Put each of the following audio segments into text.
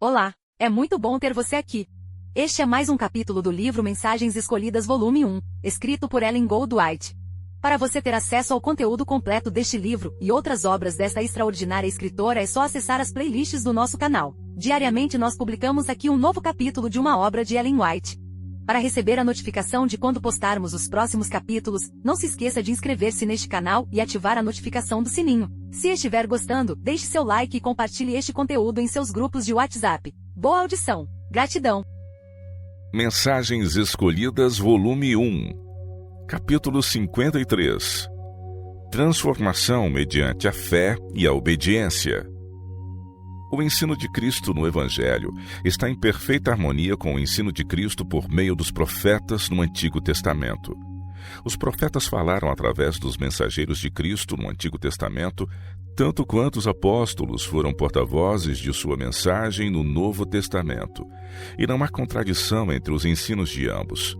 Olá, é muito bom ter você aqui. Este é mais um capítulo do livro Mensagens Escolhidas Volume 1, escrito por Ellen Goldwhite. Para você ter acesso ao conteúdo completo deste livro e outras obras desta extraordinária escritora é só acessar as playlists do nosso canal. Diariamente nós publicamos aqui um novo capítulo de uma obra de Ellen White. Para receber a notificação de quando postarmos os próximos capítulos, não se esqueça de inscrever-se neste canal e ativar a notificação do sininho. Se estiver gostando, deixe seu like e compartilhe este conteúdo em seus grupos de WhatsApp. Boa audição! Gratidão! Mensagens Escolhidas Volume 1, Capítulo 53. Transformação mediante a fé e a obediência. O ensino de Cristo no Evangelho está em perfeita harmonia com o ensino de Cristo por meio dos profetas no Antigo Testamento. Os profetas falaram através dos mensageiros de Cristo no Antigo Testamento, tanto quanto os apóstolos foram porta-vozes de sua mensagem no Novo Testamento, e não há contradição entre os ensinos de ambos.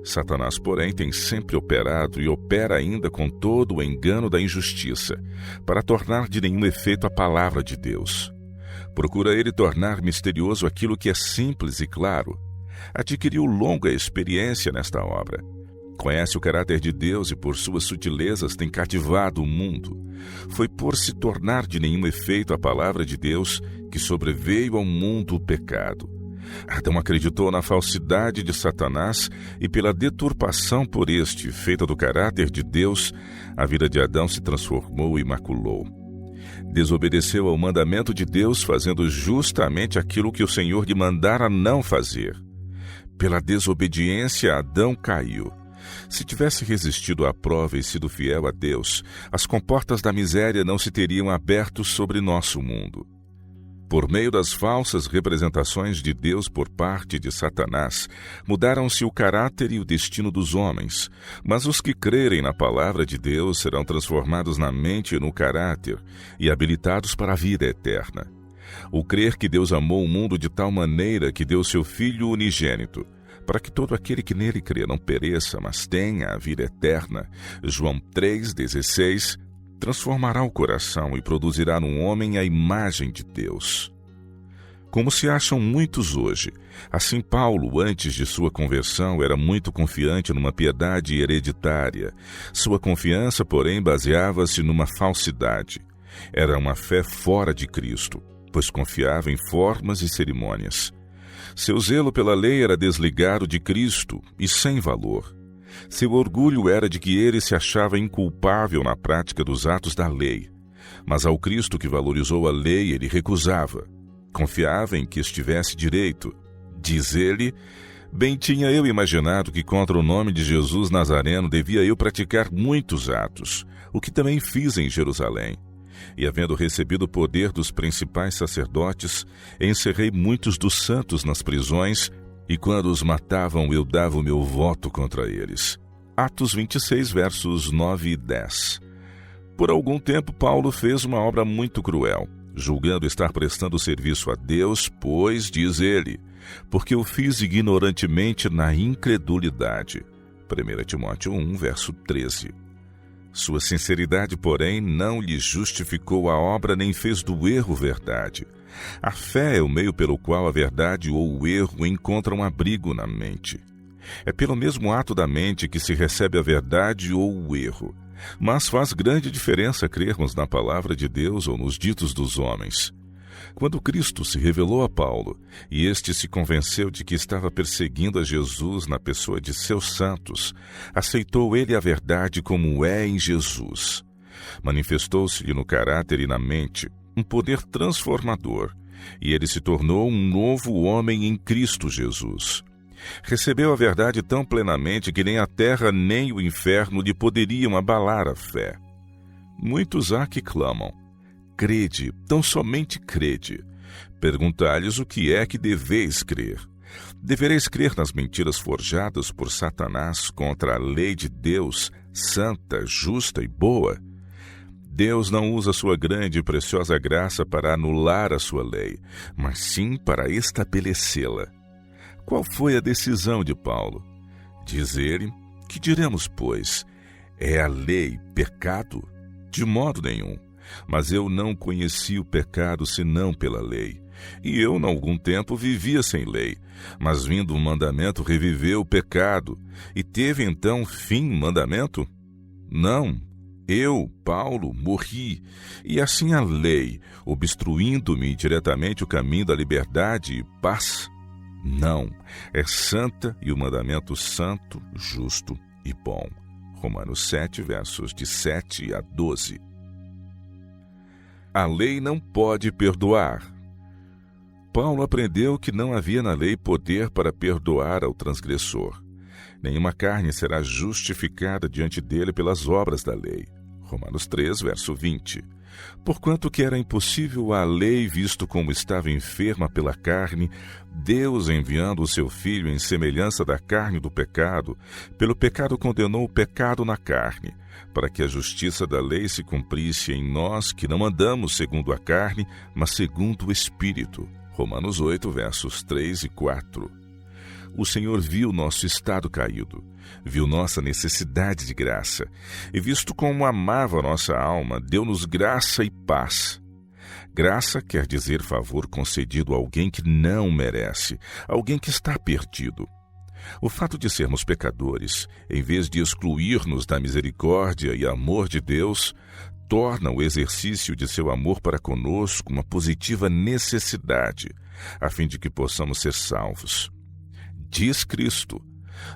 Satanás, porém, tem sempre operado e opera ainda com todo o engano da injustiça, para tornar de nenhum efeito a palavra de Deus. Procura ele tornar misterioso aquilo que é simples e claro. Adquiriu longa experiência nesta obra. Conhece o caráter de Deus e por suas sutilezas tem cativado o mundo. Foi por se tornar de nenhum efeito a palavra de Deus que sobreveio ao mundo o pecado. Adão acreditou na falsidade de Satanás e pela deturpação por este, feita do caráter de Deus, a vida de Adão se transformou e maculou. Desobedeceu ao mandamento de Deus, fazendo justamente aquilo que o Senhor lhe mandara não fazer. Pela desobediência, Adão caiu. Se tivesse resistido à prova e sido fiel a Deus, as comportas da miséria não se teriam aberto sobre nosso mundo. Por meio das falsas representações de Deus por parte de Satanás, mudaram-se o caráter e o destino dos homens, mas os que crerem na palavra de Deus serão transformados na mente e no caráter e habilitados para a vida eterna. O crer que Deus amou o mundo de tal maneira que deu seu Filho unigênito, para que todo aquele que nele crê não pereça, mas tenha a vida eterna. João 3,16, transformará o coração e produzirá no homem a imagem de Deus. Como se acham muitos hoje, assim Paulo, antes de sua conversão, era muito confiante numa piedade hereditária. Sua confiança, porém, baseava-se numa falsidade. Era uma fé fora de Cristo, pois confiava em formas e cerimônias. Seu zelo pela lei era desligado de Cristo e sem valor. Seu orgulho era de que ele se achava inculpável na prática dos atos da lei. Mas ao Cristo que valorizou a lei, ele recusava. Confiava em que estivesse direito. Diz ele: bem tinha eu imaginado que contra o nome de Jesus Nazareno devia eu praticar muitos atos, o que também fiz em Jerusalém. E havendo recebido o poder dos principais sacerdotes, encerrei muitos dos santos nas prisões, e quando os matavam eu dava o meu voto contra eles. Atos 26, versos 9 e 10. Por algum tempo Paulo fez uma obra muito cruel, julgando estar prestando serviço a Deus, pois, diz ele, porque o fiz ignorantemente na incredulidade. 1 Timóteo 1, verso 13. Sua sinceridade, porém, não lhe justificou a obra nem fez do erro verdade. A fé é o meio pelo qual a verdade ou o erro encontram abrigo na mente. É pelo mesmo ato da mente que se recebe a verdade ou o erro. Mas faz grande diferença crermos na palavra de Deus ou nos ditos dos homens. Quando Cristo se revelou a Paulo, e este se convenceu de que estava perseguindo a Jesus na pessoa de seus santos, aceitou ele a verdade como é em Jesus. Manifestou-se-lhe no caráter e na mente um poder transformador, e ele se tornou um novo homem em Cristo Jesus. Recebeu a verdade tão plenamente que nem a terra nem o inferno lhe poderiam abalar a fé. Muitos há que clamam: crede, tão somente crede. Perguntai-lhes o que é que deveis crer. Devereis crer nas mentiras forjadas por Satanás contra a lei de Deus, santa, justa e boa? Deus não usa sua grande e preciosa graça para anular a sua lei, mas sim para estabelecê-la. Qual foi a decisão de Paulo? Diz ele: que diremos, pois? É a lei pecado? De modo nenhum. Mas eu não conheci o pecado senão pela lei, E eu, em algum tempo, vivia sem lei, mas vindo o mandamento reviveu o pecado. E teve então fim o mandamento? Não. Eu, Paulo, morri, e assim a lei, obstruindo-me diretamente o caminho da liberdade e paz? Não, é santa e o mandamento santo, justo e bom. Romanos 7, versos de 7 a 12. A lei não pode perdoar. Paulo aprendeu que não havia na lei poder para perdoar ao transgressor. Nenhuma carne será justificada diante dele pelas obras da lei. Romanos 3, verso 20. Porquanto que era impossível à lei, visto como estava enferma pela carne, Deus, enviando o seu Filho em semelhança da carne do pecado, pelo pecado condenou o pecado na carne, para que a justiça da lei se cumprisse em nós que não andamos segundo a carne, mas segundo o Espírito. Romanos 8, versos 3 e 4. O Senhor viu nosso estado caído, viu nossa necessidade de graça, e visto como amava a nossa alma, deu-nos graça e paz. Graça quer dizer favor concedido a alguém que não merece, alguém que está perdido. O fato de sermos pecadores, em vez de excluir-nos da misericórdia e amor de Deus, torna o exercício de seu amor para conosco uma positiva necessidade, a fim de que possamos ser salvos. Diz Cristo: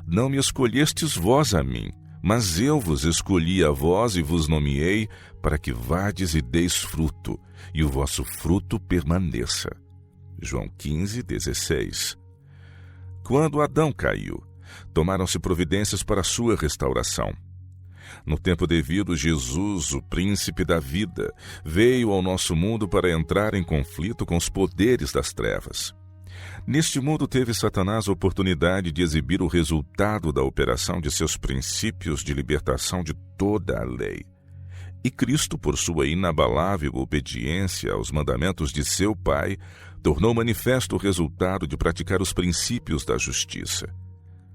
não me escolhestes vós a mim, mas eu vos escolhi a vós e vos nomeei para que vades e deis fruto, e o vosso fruto permaneça. João 15, 16. Quando Adão caiu, tomaram-se providências para a sua restauração. No tempo devido, Jesus, o príncipe da vida, veio ao nosso mundo para entrar em conflito com os poderes das trevas. Neste mundo teve Satanás a oportunidade de exibir o resultado da operação de seus princípios de libertação de toda a lei. E Cristo, por sua inabalável obediência aos mandamentos de seu Pai, tornou manifesto o resultado de praticar os princípios da justiça.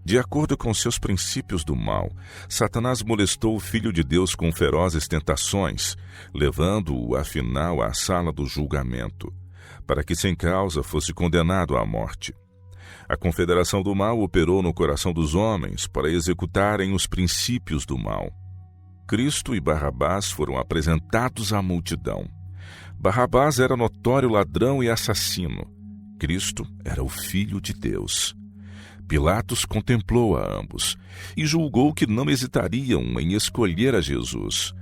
De acordo com seus princípios do mal, Satanás molestou o Filho de Deus com ferozes tentações, levando-o, afinal, à sala do julgamento, para que sem causa fosse condenado à morte. A confederação do mal operou no coração dos homens para executarem os princípios do mal. Cristo e Barrabás foram apresentados à multidão. Barrabás era notório ladrão e assassino. Cristo era o Filho de Deus. Pilatos contemplou a ambos e julgou que não hesitariam em escolher a Jesus.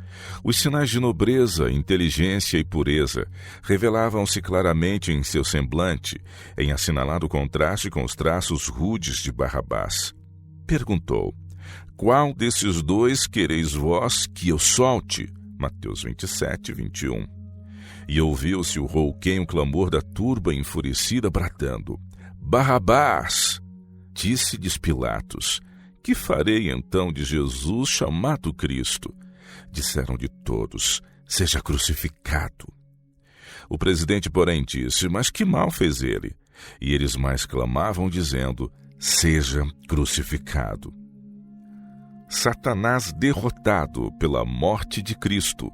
Os sinais de nobreza, inteligência e pureza revelavam-se claramente em seu semblante, em assinalado contraste com os traços rudes de Barrabás. Perguntou: qual desses dois quereis vós que eu solte? Mateus 27, 21. E ouviu-se o rouquenho clamor da turba enfurecida, bradando: Barrabás! Disse-lhes Pilatos: que farei então de Jesus chamado Cristo? Disseram-lhe todos: seja crucificado. O presidente, porém, disse: mas que mal fez ele? E eles mais clamavam, dizendo: seja crucificado. Satanás derrotado pela morte de Cristo.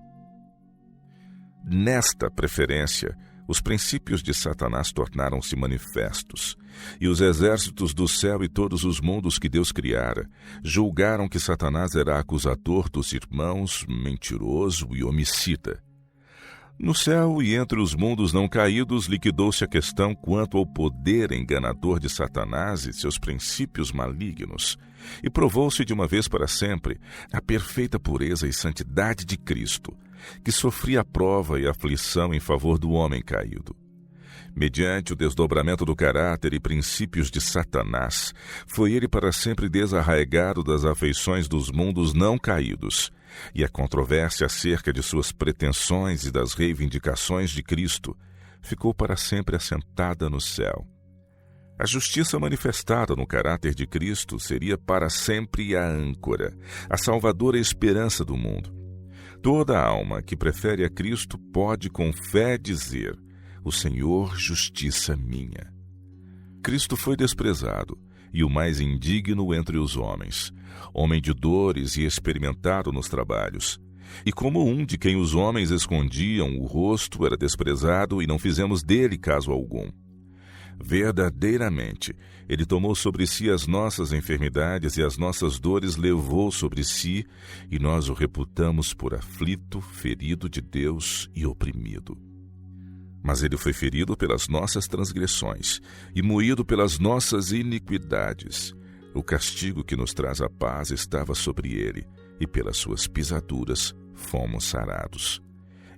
Nesta preferência, os princípios de Satanás tornaram-se manifestos, e os exércitos do céu e todos os mundos que Deus criara julgaram que Satanás era acusador dos irmãos, mentiroso e homicida. No céu e entre os mundos não caídos liquidou-se a questão quanto ao poder enganador de Satanás e seus princípios malignos, e provou-se de uma vez para sempre a perfeita pureza e santidade de Cristo, que sofria a prova e aflição em favor do homem caído. Mediante o desdobramento do caráter e princípios de Satanás, foi ele para sempre desarraigado das afeições dos mundos não caídos, e a controvérsia acerca de suas pretensões e das reivindicações de Cristo ficou para sempre assentada no céu. A justiça manifestada no caráter de Cristo seria para sempre a âncora, a salvadora esperança do mundo. Toda alma que prefere a Cristo pode com fé dizer: o Senhor, justiça minha. Cristo foi desprezado, e o mais indigno entre os homens, homem de dores e experimentado nos trabalhos, E como um de quem os homens escondiam o rosto era desprezado e não fizemos dele caso algum. Verdadeiramente, ele tomou sobre si as nossas enfermidades e as nossas dores levou sobre si, e nós o reputamos por aflito, ferido de Deus e oprimido. Mas ele foi ferido pelas nossas transgressões e moído pelas nossas iniquidades. O castigo que nos traz a paz estava sobre ele, e pelas suas pisaduras fomos sarados.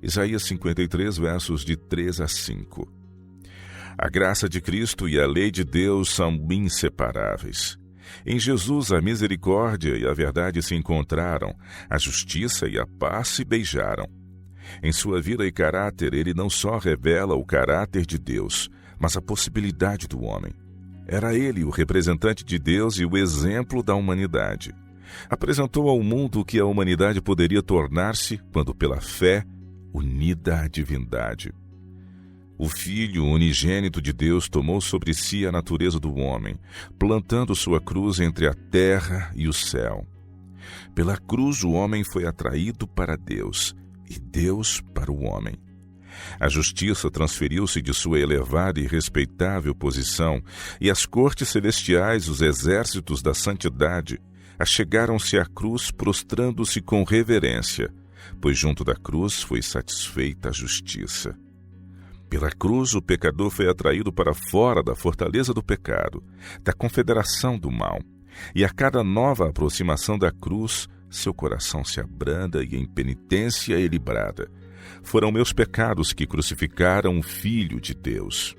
Isaías 53, versos de 3 a 5. A graça de Cristo e a lei de Deus são inseparáveis. Em Jesus a misericórdia e a verdade se encontraram, a justiça e a paz se beijaram. Em sua vida e caráter, ele não só revela o caráter de Deus, mas a possibilidade do homem. Era ele o representante de Deus e o exemplo da humanidade. Apresentou ao mundo o que a humanidade poderia tornar-se quando, pela fé, unida à divindade. O Filho unigênito de Deus tomou sobre si a natureza do homem, plantando sua cruz entre a terra e o céu. Pela cruz o homem foi atraído para Deus, e Deus para o homem. A justiça transferiu-se de sua elevada e respeitável posição, e as cortes celestiais, os exércitos da santidade, achegaram-se à cruz prostrando-se com reverência, pois junto da cruz foi satisfeita a justiça. Pela cruz o pecador foi atraído para fora da fortaleza do pecado, da confederação do mal, e a cada nova aproximação da cruz, seu coração se abranda e em penitência ele brada: foram meus pecados que crucificaram o Filho de Deus.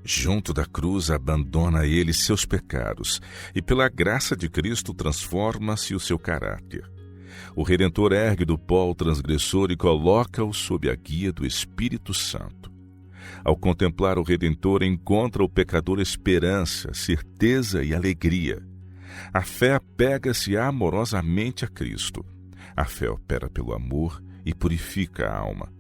Junto da cruz abandona ele seus pecados e pela graça de Cristo transforma-se o seu caráter. O Redentor ergue do pó o transgressor e coloca-o sob a guia do Espírito Santo. Ao contemplar o Redentor, encontra o pecador esperança, certeza e alegria. A fé apega-se amorosamente a Cristo. A fé opera pelo amor e purifica a alma.